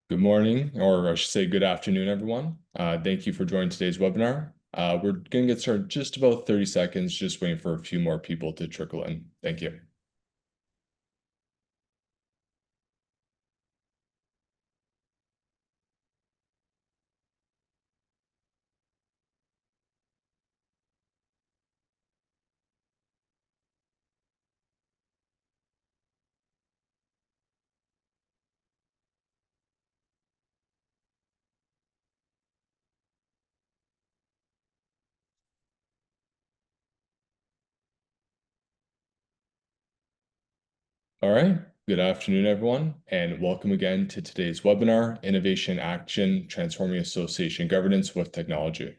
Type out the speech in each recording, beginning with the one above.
Good morning, or I should say good afternoon, everyone. Thank you for joining today's webinar. We're going to get started in just about 30 seconds, just waiting for a few more people to trickle in. Thank you. All right, good afternoon, everyone, and welcome again to today's webinar, Innovation Action, Transforming Association Governance with Technology.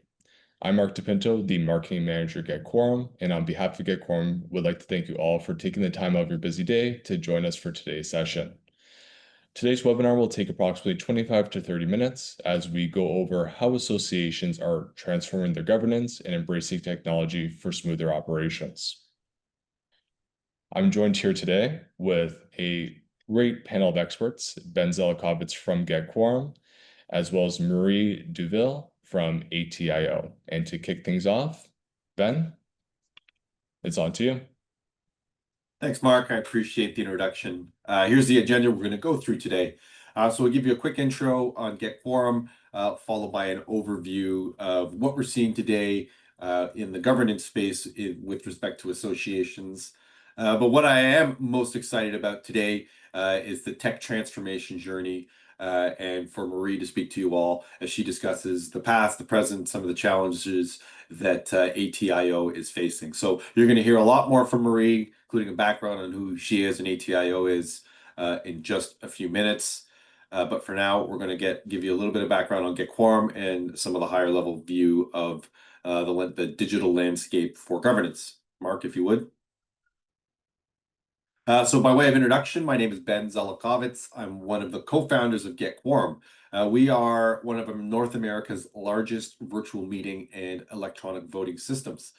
I'm Mark DePinto, the Marketing Manager at GetQuorum, and on behalf of GetQuorum, would like to thank you all for taking the time out of your busy day to join us for today's session. Today's webinar will take approximately 25 to 30 minutes as we go over how associations are transforming their governance and embracing technology for smoother operations. I'm joined here today with a great panel of experts, Ben Zelikovitz from GetQuorum, as well as Marie Duville from ATIO. And to kick things off, Ben, it's on to you. Thanks, Mark. I appreciate the introduction. Here's the agenda we're going to go through today. So we'll give you a quick intro on GetQuorum, followed by an overview of what we're seeing today in the governance space with respect to associations. But what I am most excited about today is the tech transformation journey, and for Marie to speak to you all as she discusses the past, the present, some of the challenges that ATIO is facing. So you're going to hear a lot more from Marie, including a background on who she is and ATIO is in just a few minutes. But for now, we're going to give you a little bit of background on GetQuorum and some of the higher level view of the digital landscape for governance. Mark, if you would. So by way of introduction, my name is Ben Zelikovitz. I'm one of the co-founders of GetQuorum. We are one of North America's largest virtual meeting and electronic voting systems.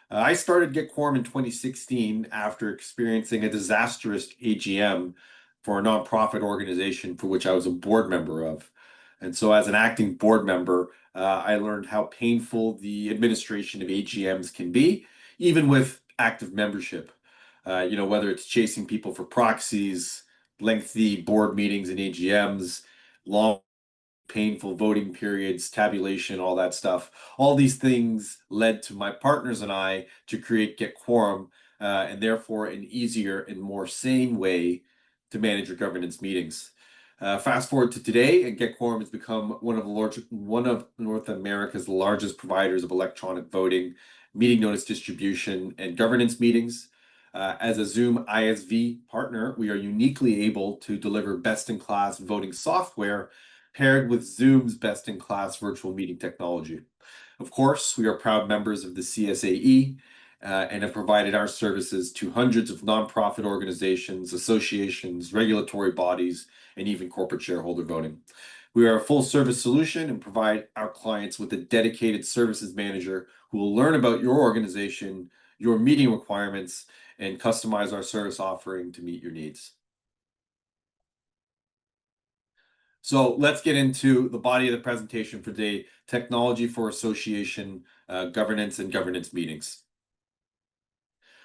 I started GetQuorum in 2016 after experiencing a disastrous AGM for a nonprofit organization for which I was a board member of. And so as an acting board member, I learned how painful the administration of AGMs can be, even with active membership. Whether it's chasing people for proxies, lengthy board meetings and AGMs, long, painful voting periods, tabulation, all that stuff. All these things led to my partners and I to create GetQuorum, and therefore an easier and more sane way to manage your governance meetings. Fast forward to today, and GetQuorum has become one of North America's largest providers of electronic voting, meeting notice distribution, and governance meetings. As a Zoom ISV partner, we are uniquely able to deliver best-in-class voting software paired with Zoom's best-in-class virtual meeting technology. Of course, we are proud members of the CSAE and have provided our services to hundreds of nonprofit organizations, associations, regulatory bodies, and even corporate shareholder voting. We are a full-service solution and provide our clients with a dedicated services manager who will learn about your organization, your meeting requirements, and customize our service offering to meet your needs. So let's get into the body of the presentation for today, technology for association governance and governance meetings.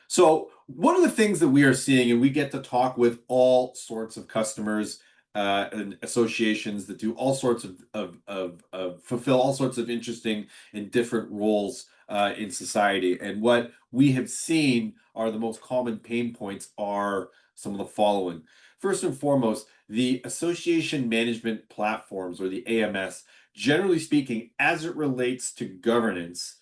So one of the things that we are seeing, and we get to talk with all sorts of customers and associations that do all sorts of fulfill all sorts of interesting and different roles in society. And what we have seen are the most common pain points are some of the following. First and foremost, the association management platforms, or the AMS, generally speaking, as it relates to governance,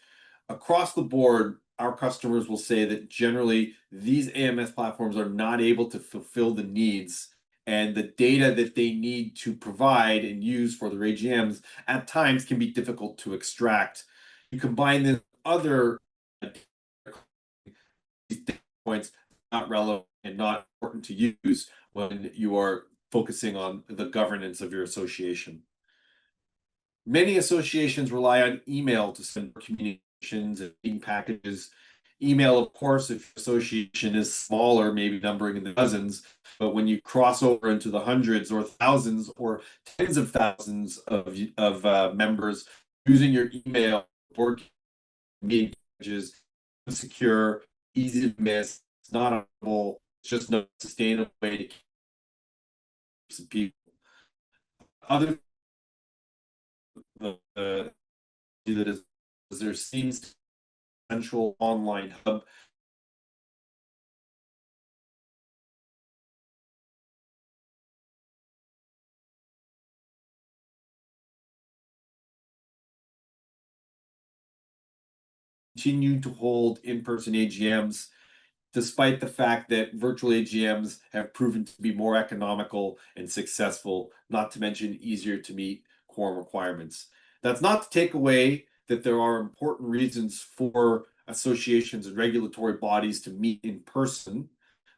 across the board, our customers will say that generally these AMS platforms are not able to fulfill the needs and the data that they need to provide and use for their AGMs at times can be difficult to extract. You combine this with other points not relevant and not important to use when you are focusing on the governance of your association. Many associations rely on email to send communications and meeting packages, Email, of course, if your association is smaller, maybe numbering in the dozens, but when you cross over into the hundreds or thousands or tens of thousands of members, using your email work meeting pages, secure, easy to miss, it's not available, it's just no sustainable way to keep some people. Other that is there seems to be a central online hub continue to hold in-person AGMs despite the fact that virtual AGMs have proven to be more economical and successful, not to mention easier to meet quorum requirements. That's not to take away that there are important reasons for associations and regulatory bodies to meet in person,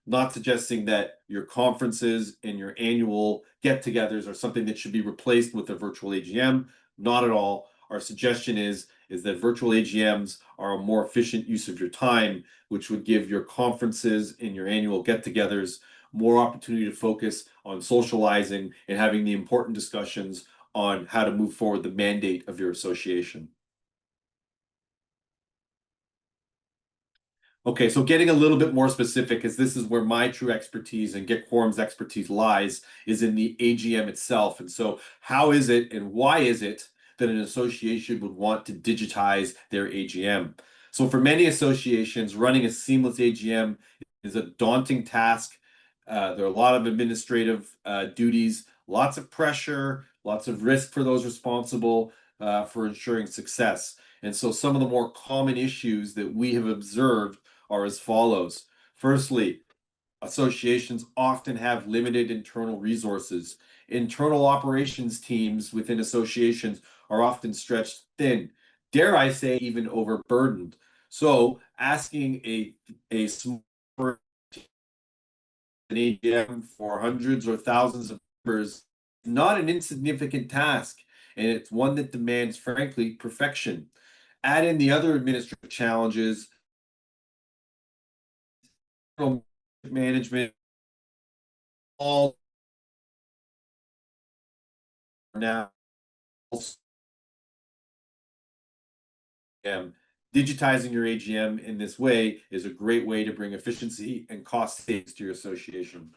not suggesting that your conferences and your annual get-togethers are something that should be replaced with a virtual AGM. Not at all. Our suggestion is that virtual AGMs are a more efficient use of your time, which would give your conferences and your annual get-togethers more opportunity to focus on socializing and having the important discussions on how to move forward the mandate of your association. Okay, so getting a little bit more specific, as this is where my true expertise and Get Quorum's expertise lies, is in the AGM itself. And so, how is it and why is it that an association would want to digitize their AGM? So, for many associations, running a seamless AGM is a daunting task. There are a lot of administrative duties, lots of pressure, lots of risk for those responsible for ensuring success. And so, some of the more common issues that we have observed are as follows. Firstly, associations often have limited internal resources. Internal operations teams within associations are often stretched thin, dare I say, even overburdened. So, asking a small an AGM for hundreds or thousands of members is not an insignificant task, and it's one that demands, frankly, perfection. Add in the other administrative challenges, management, all now. Digitizing your AGM in this way is a great way to bring efficiency and cost savings to your association.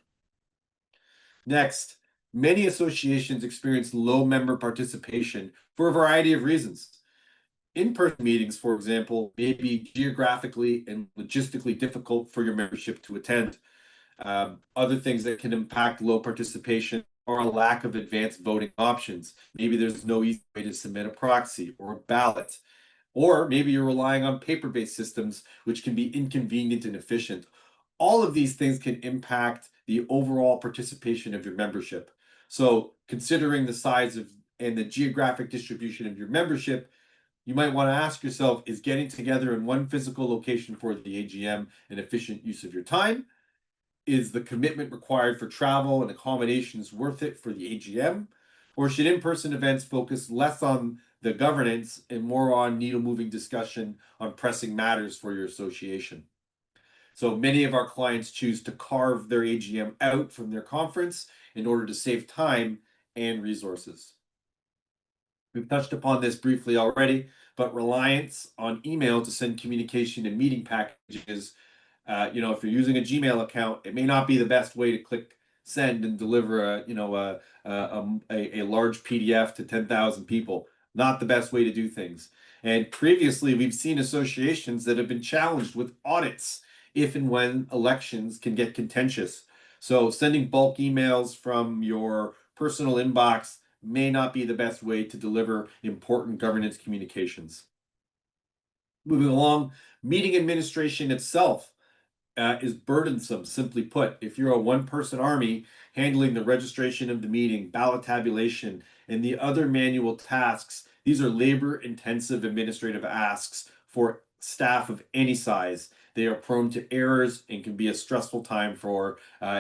Next, many associations experience low member participation for a variety of reasons. In-person meetings, for example, may be geographically and logistically difficult for your membership to attend. Other things that can impact low participation are a lack of advanced voting options. Maybe there's no easy way to submit a proxy or a ballot. Or maybe you're relying on paper-based systems, which can be inconvenient and efficient. All of these things can impact the overall participation of your membership. So considering the size of and the geographic distribution of your membership, you might want to ask yourself, is getting together in one physical location for the AGM an efficient use of your time? Is the commitment required for travel and accommodations worth it for the AGM? Or should in-person events focus less on the governance and more on needle-moving discussion on pressing matters for your association? So many of our clients choose to carve their AGM out from their conference in order to save time and resources. We've touched upon this briefly already, but reliance on email to send communication and meeting packages, if you're using a Gmail account, it may not be the best way to click send and deliver a large PDF to 10,000 people. Not the best way to do things. And previously, we've seen associations that have been challenged with audits if and when elections can get contentious. So sending bulk emails from your personal inbox may not be the best way to deliver important governance communications. Moving along, meeting administration itself is burdensome, simply put. If you're a one-person army handling the registration of the meeting, ballot tabulation, and the other manual tasks, these are labor-intensive administrative asks for staff of any size. They are prone to errors and can be a stressful time for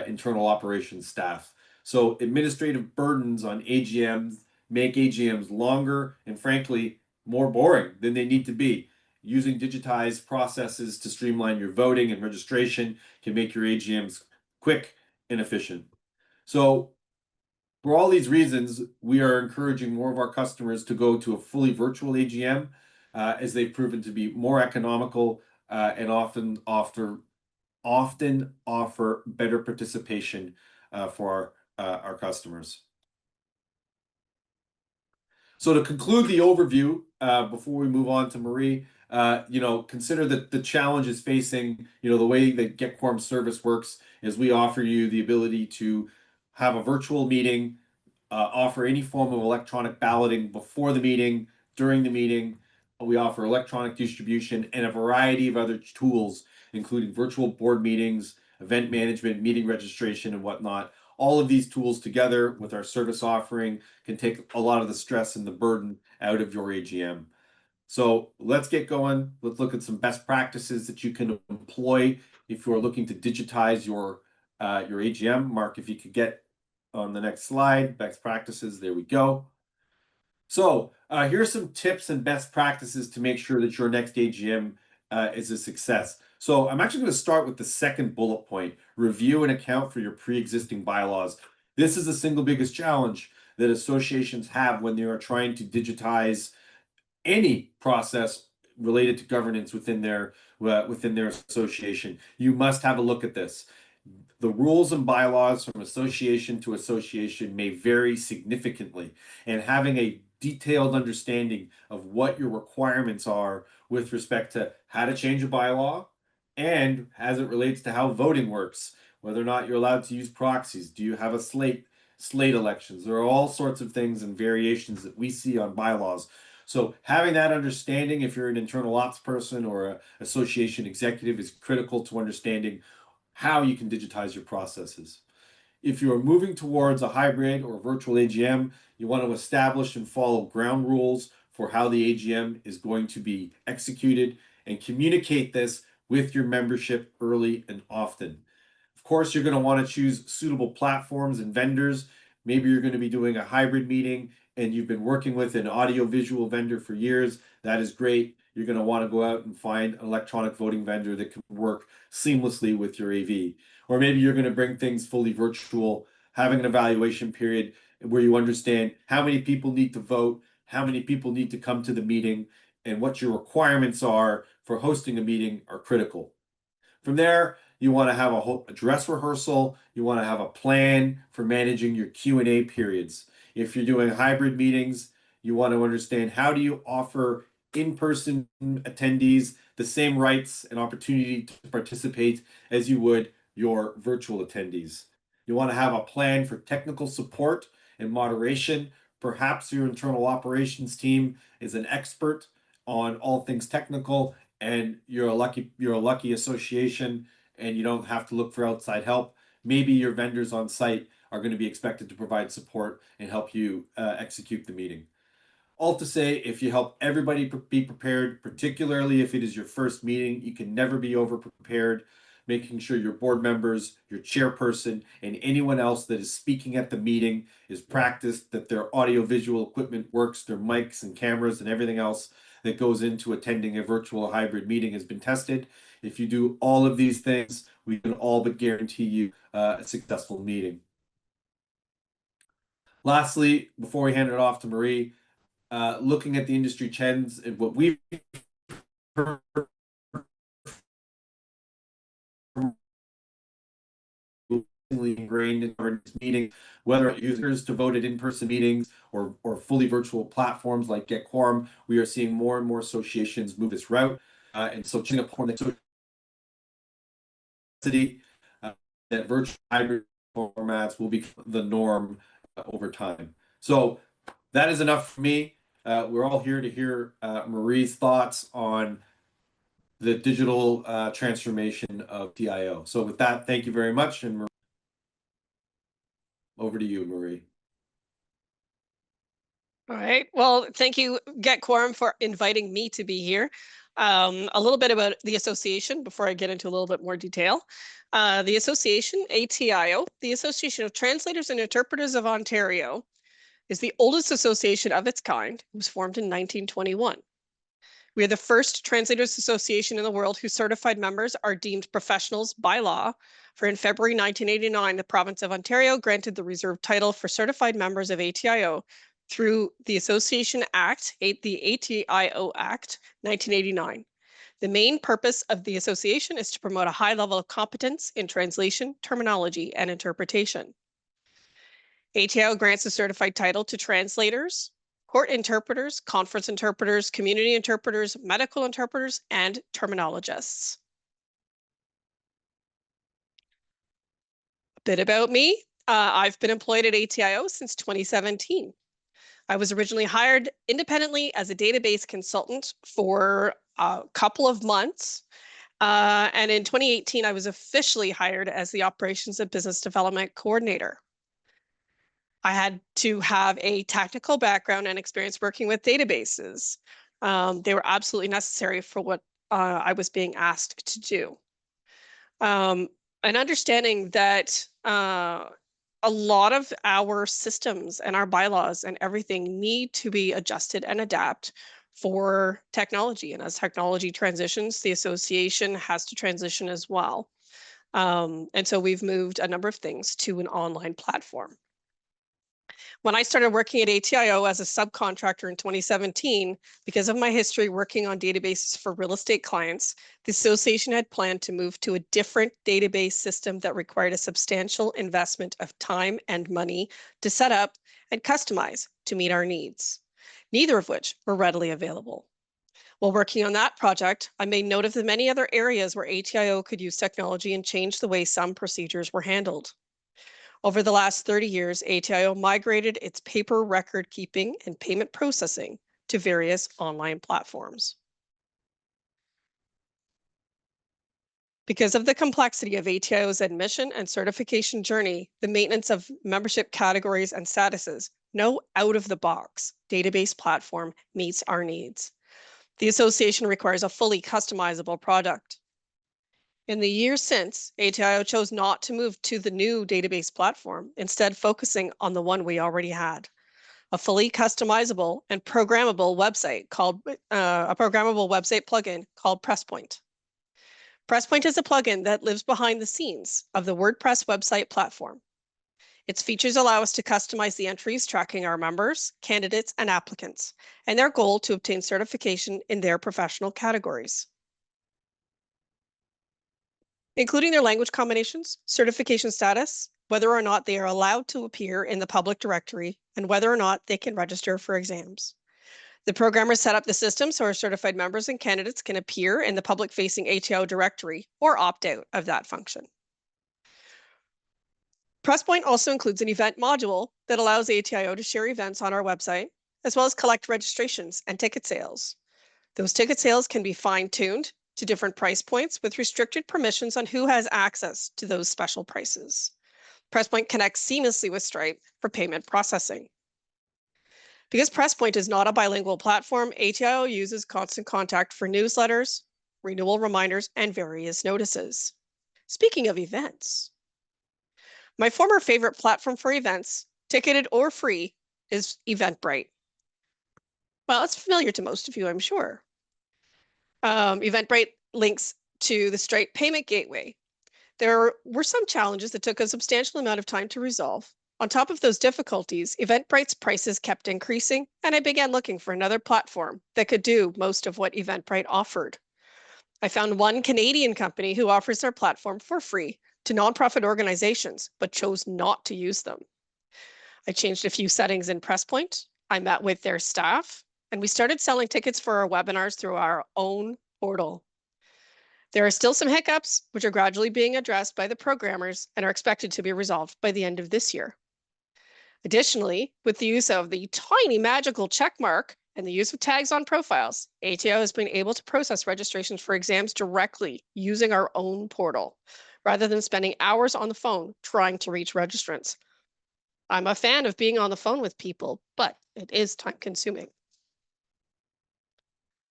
internal operations staff. So administrative burdens on AGMs make AGMs longer and frankly more boring than they need to be. using digitized processes to streamline your voting and registration can make your AGMs quick and efficient. So for all these reasons, we are encouraging more of our customers to go to a fully virtual AGM, as they've proven to be more economical and often offer better participation for our customers. So to conclude the overview, before we move on to Marie, consider that the challenges facing, the way that Get Quorum service works is we offer you the ability to have a virtual meeting, offer any form of electronic balloting before the meeting, during the meeting. We offer electronic distribution and a variety of other tools, including virtual board meetings, event management, meeting registration, and whatnot. All of these tools together with our service offering can take a lot of the stress and the burden out of your AGM. So let's get going. Let's look at some best practices that you can employ if you're looking to digitize your AGM. Mark, if you could get on the next slide, best practices, there we go. So here's some tips and best practices to make sure that your next AGM is a success. So I'm actually going to start with the second bullet point, review and account for your pre-existing bylaws. This is the single biggest challenge that associations have when they are trying to digitize any process related to governance within their association. You must have a look at this. The rules and bylaws from association to association may vary significantly, and having a detailed understanding of what your requirements are with respect to how to change a bylaw and as it relates to how voting works, whether or not you're allowed to use proxies, do you have a slate elections? There are all sorts of things and variations that we see on bylaws. So having that understanding, if you're an internal ops person or an association executive, is critical to understanding how you can digitize your processes. If you are moving towards a hybrid or virtual AGM, you want to establish and follow ground rules for how the AGM is going to be executed and communicate this with your membership early and often. Of course, you're going to want to choose suitable platforms and vendors. Maybe you're going to be doing a hybrid meeting and you've been working with an audio-visual vendor for years. That is great. You're going to want to go out and find an electronic voting vendor that can work seamlessly with your AV. Or maybe you're going to bring things fully virtual, having an evaluation period where you understand how many people need to vote, how many people need to come to the meeting, and what your requirements are for hosting a meeting are critical. From there, you want to have a dress rehearsal. You want to have a plan for managing your Q&A periods. If you're doing hybrid meetings, you want to understand how do you offer in-person attendees the same rights and opportunity to participate as you would your virtual attendees. You want to have a plan for technical support and moderation. Perhaps your internal operations team is an expert on all things technical, and you're a lucky association and you don't have to look for outside help. Maybe your vendors on site are going to be expected to provide support and help you execute the meeting. All to say, if you help everybody be prepared, particularly if it is your first meeting, you can never be over prepared. Making sure your board members, your chairperson, and anyone else that is speaking at the meeting is practiced, that their audio-visual equipment works, their mics and cameras and everything else that goes into attending a virtual hybrid meeting has been tested. If you do all of these things, we can all but guarantee you a successful meeting. Lastly, before we hand it off to Marie, looking at the industry trends and what we've heard ingrained in our meeting, whether users to vote at in-person meetings or fully virtual platforms like Get Quorum, we are seeing more and more associations move this route. And so choosing a platform that virtual hybrid formats will be the norm over time. So that is enough for me. We're all here to hear Marie's thoughts on the digital transformation of TIO. So with that, thank you very much. And over to you, Marie. All right. Well, thank you, Get Quorum, for inviting me to be here. A little bit about the association before I get into a little bit more detail. The association, ATIO, the Association of Translators and Interpreters of Ontario, is the oldest association of its kind. It was formed in 1921. We are the first translators association in the world whose certified members are deemed professionals by law. For in February 1989, the province of Ontario granted the reserved title for certified members of ATIO through the Association Act, the ATIO Act 1989. The main purpose of the association is to promote a high level of competence in translation, terminology, and interpretation. ATIO grants a certified title to translators, court interpreters, conference interpreters, community interpreters, medical interpreters, and terminologists. A bit about me. I've been employed at ATIO since 2017. I was originally hired independently as a database consultant for a couple of months. And in 2018, I was officially hired as the Operations and Business Development Coordinator. I had to have a technical background and experience working with databases. They were absolutely necessary for what I was being asked to do. And understanding that a lot of our systems and our bylaws and everything need to be adjusted and adapt for technology. And as technology transitions, the association has to transition as well. And so we've moved a number of things to an online platform. When I started working at ATIO as a subcontractor in 2017, because of my history working on databases for real estate clients, the association had planned to move to a different database system that required a substantial investment of time and money to set up and customize to meet our needs, neither of which were readily available. While working on that project, I made note of the many other areas where ATIO could use technology and change the way some procedures were handled. Over the last 30 years, ATIO migrated its paper record keeping and payment processing to various online platforms. Because of the complexity of ATIO's admission and certification journey, the maintenance of membership categories and statuses, no out-of-the-box database platform meets our needs. The association requires a fully customizable product. In the years since, ATIO chose not to move to the new database platform, instead focusing on the one we already had, a fully customizable and programmable website called a programmable website plugin called PressPoint. PressPoint is a plugin that lives behind the scenes of the WordPress website platform. Its features allow us to customize the entries tracking our members, candidates, and applicants, and their goal to obtain certification in their professional categories, including their language combinations, certification status, whether or not they are allowed to appear in the public directory, and whether or not they can register for exams. The programmers set up the system so our certified members and candidates can appear in the public-facing ATIO directory or opt out of that function. PressPoint also includes an event module that allows ATIO to share events on our website, as well as collect registrations and ticket sales. Those ticket sales can be fine-tuned to different price points with restricted permissions on who has access to those special prices. PressPoint connects seamlessly with Stripe for payment processing. Because PressPoint is not a bilingual platform, ATIO uses Constant Contact for newsletters, renewal reminders, and various notices. Speaking of events, my former favorite platform for events, ticketed or free, is Eventbrite. Well, it's familiar to most of you, I'm sure. Eventbrite links to the Stripe payment gateway. There were some challenges that took a substantial amount of time to resolve. On top of those difficulties, Eventbrite's prices kept increasing, and I began looking for another platform that could do most of what Eventbrite offered. I found one Canadian company who offers their platform for free to nonprofit organizations, but chose not to use them. I changed a few settings in PressPoint. I met with their staff, and we started selling tickets for our webinars through our own portal. There are still some hiccups, which are gradually being addressed by the programmers and are expected to be resolved by the end of this year. Additionally, with the use of the tiny magical check mark and the use of tags on profiles, ATIO has been able to process registrations for exams directly using our own portal, rather than spending hours on the phone trying to reach registrants. I'm a fan of being on the phone with people, but it is time consuming.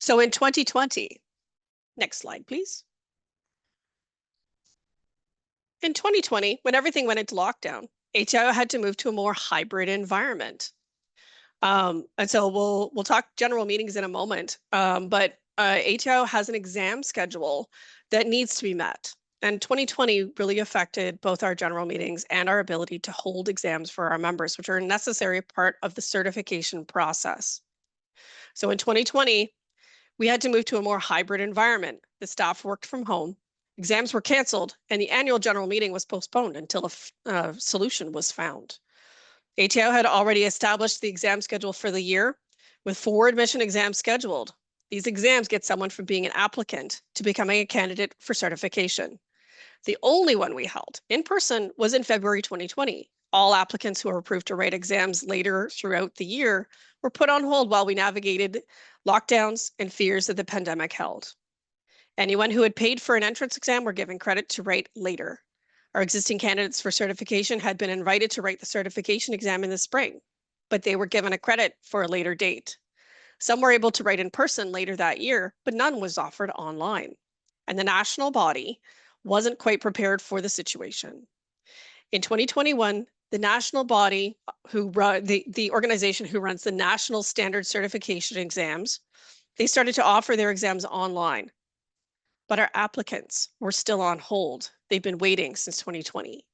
So in 2020, next slide, please. In 2020, when everything went into lockdown, ATIO had to move to a more hybrid environment. And so we'll talk general meetings in a moment, but ATIO has an exam schedule that needs to be met. And 2020 really affected both our general meetings and our ability to hold exams for our members, which are a necessary part of the certification process. So in 2020, we had to move to a more hybrid environment. The staff worked from home, exams were canceled, and the annual general meeting was postponed until a solution was found. ATIO had already established the exam schedule for the year with 4 admission exams scheduled. These exams get someone from being an applicant to becoming a candidate for certification. The only one we held in person was in February 2020. All applicants who were approved to write exams later throughout the year were put on hold while we navigated lockdowns and fears that the pandemic held. Anyone who had paid for an entrance exam were given credit to write later. Our existing candidates for certification had been invited to write the certification exam in the spring, but they were given a credit for a later date. Some were able to write in person later that year, but none was offered online. And the national body wasn't quite prepared for the situation. In 2021, the national body the organization who runs the national standard certification exams, they started to offer their exams online. But our applicants were still on hold. They've been waiting since 2020.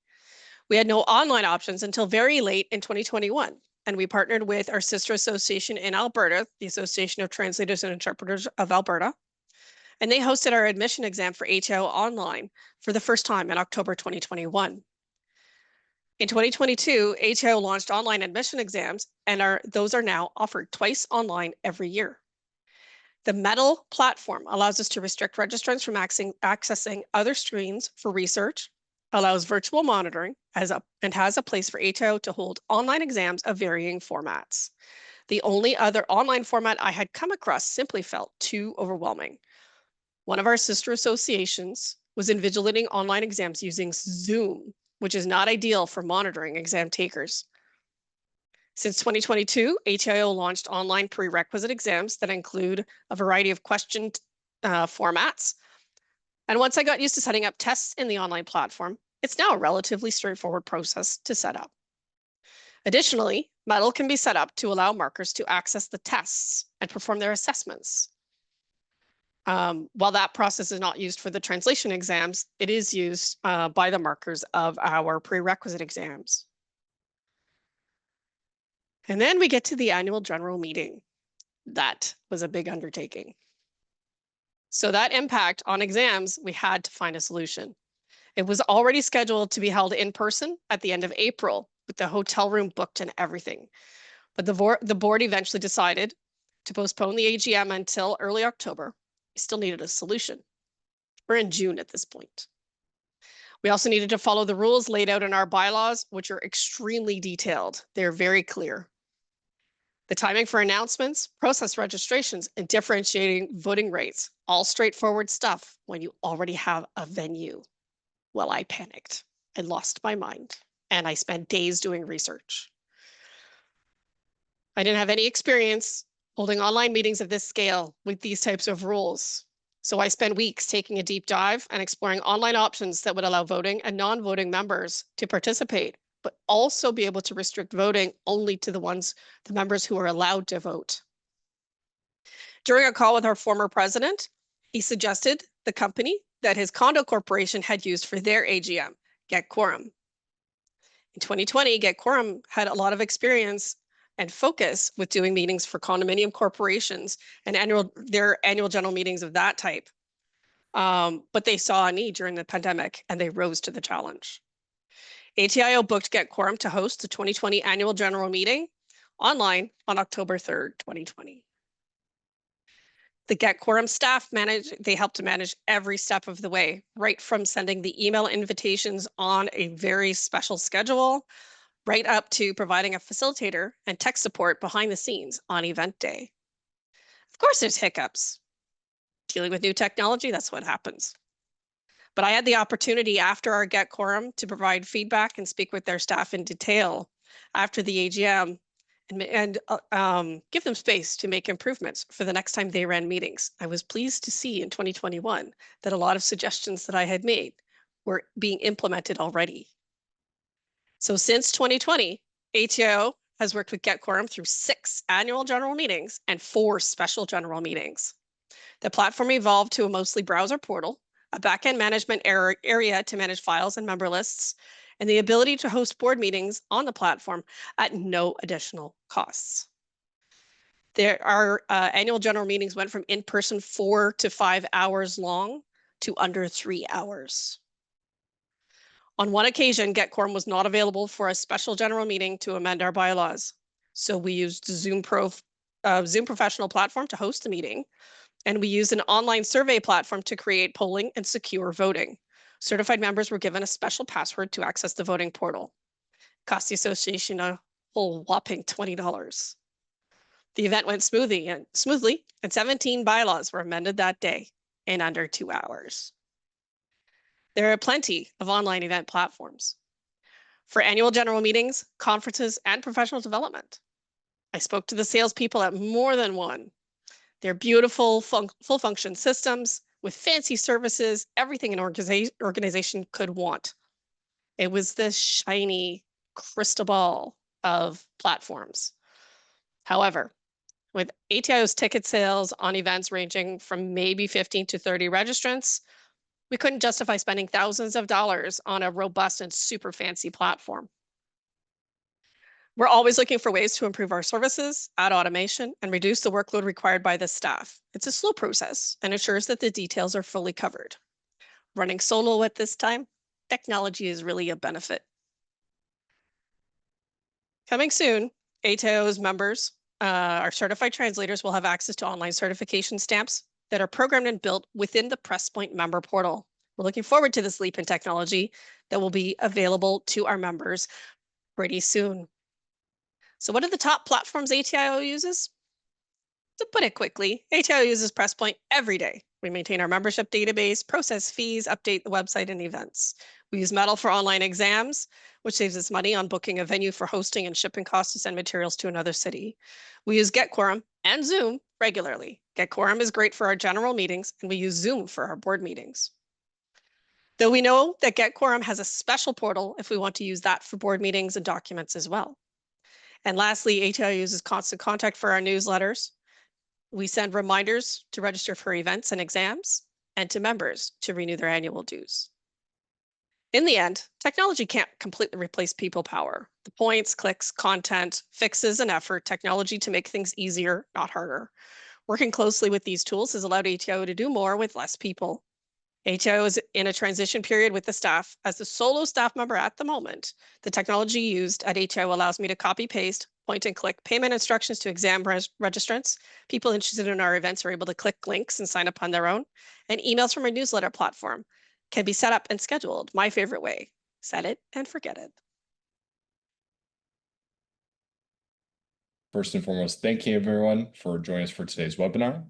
We had no online options until very late in 2021. And we partnered with our sister association in Alberta, the Association of Translators and Interpreters of Alberta. And they hosted our admission exam for ATIO online for the first time in October 2021. In 2022, ATIO launched online admission exams, and those are now offered twice online every year. The METAL platform allows us to restrict registrants from accessing other screens for research, allows virtual monitoring, and has a place for ATIO to hold online exams of varying formats. The only other online format I had come across simply felt too overwhelming. One of our sister associations was invigilating online exams using Zoom, which is not ideal for monitoring exam takers. Since 2022, ATIO launched online prerequisite exams that include a variety of question formats. And once I got used to setting up tests in the online platform, it's now a relatively straightforward process to set up. Additionally, METAL can be set up to allow markers to access the tests and perform their assessments. While that process is not used for the translation exams, it is used by the markers of our prerequisite exams. And then we get to the annual general meeting. That was a big undertaking. So that impact on exams, we had to find a solution. It was already scheduled to be held in person at the end of April, with the hotel room booked and everything. But the board eventually decided to postpone the AGM until early October. We still needed a solution. We're in June at this point. We also needed to follow the rules laid out in our bylaws, which are extremely detailed. They're very clear. The timing for announcements, process registrations, and differentiating voting rates, all straightforward stuff when you already have a venue. Well, I panicked. I lost my mind, and I spent days doing research. I didn't have any experience holding online meetings of this scale with these types of rules. So I spent weeks taking a deep dive and exploring online options that would allow voting and non-voting members to participate, but also be able to restrict voting only to the members who are allowed to vote. During a call with our former president, he suggested the company that his condo corporation had used for their AGM, Get Quorum. In 2020, Get Quorum had a lot of experience and focus with doing meetings for condominium corporations and their annual general meetings of that type. But they saw a need during the pandemic and they rose to the challenge. ATIO booked Get Quorum to host the 2020 annual general meeting online on October 3rd, 2020. The Get Quorum staff they helped to manage every step of the way, right from sending the email invitations on a very special schedule, right up to providing a facilitator and tech support behind the scenes on event day. Of course, there's hiccups. Dealing with new technology, that's what happens. But I had the opportunity after our Get Quorum to provide feedback and speak with their staff in detail after the AGM and give them space to make improvements for the next time they ran meetings. I was pleased to see in 2021 that a lot of suggestions that I had made were being implemented already. So since 2020, ATIO has worked with Get Quorum through 6 annual general meetings and 4 special general meetings. The platform evolved to a mostly browser portal, a backend management area to manage files and member lists, and the ability to host board meetings on the platform at no additional costs. Our annual general meetings went from in-person 4 to 5 hours long to under 3 hours. On one occasion, Get Quorum was not available for a special general meeting to amend our bylaws. So we used Zoom Professional platform to host the meeting, and we used an online survey platform to create polling and secure voting. Certified members were given a special password to access the voting portal. Cost the association a whole whopping $20. The event went smoothly, and 17 bylaws were amended that day in under 2 hours. There are plenty of online event platforms for annual general meetings, conferences, and professional development. I spoke to the salespeople at more than one. They're beautiful, full function systems with fancy services, everything an organization could want. It was this shiny crystal ball of platforms. However, with ATIO's ticket sales on events ranging from maybe 15 to 30 registrants, we couldn't justify spending thousands of dollars on a robust and super fancy platform. We're always looking for ways to improve our services, add automation, and reduce the workload required by the staff. It's a slow process and ensures that the details are fully covered. Running solo at this time, technology is really a benefit. Coming soon, ATIO's members, our certified translators, will have access to online certification stamps that are programmed and built within the PressPoint member portal. We're looking forward to this leap in technology that will be available to our members pretty soon. So what are the top platforms ATIO uses? To put it quickly, ATIO uses PressPoint every day. We maintain our membership database, process fees, update the website and events. We use Metal for online exams, which saves us money on booking a venue for hosting and shipping costs to send materials to another city. We use Get Quorum and Zoom regularly. Get Quorum is great for our general meetings, and we use Zoom for our board meetings. Though we know that Get Quorum has a special portal if we want to use that for board meetings and documents as well. And lastly, ATIO uses Constant Contact for our newsletters. We send reminders to register for events and exams, and to members to renew their annual dues. In the end, technology can't completely replace people power. The points, clicks, content, fixes, and effort, technology to make things easier, not harder. Working closely with these tools has allowed ATIO to do more with less people. ATIO is in a transition period with the staff. As the solo staff member at the moment, the technology used at ATIO allows me to copy, paste, point and click payment instructions to exam registrants. People interested in our events are able to click links and sign up on their own. And emails from our newsletter platform can be set up and scheduled. My favorite way, set it and forget it. First and foremost, thank you everyone for joining us for today's webinar.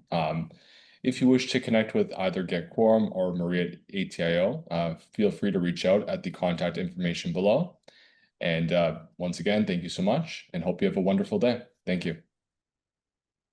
If you wish to connect with either Get Quorum or Maria at ATIO, feel free to reach out at the contact information below. And once again, thank you so much and hope you have a wonderful day. Thank you.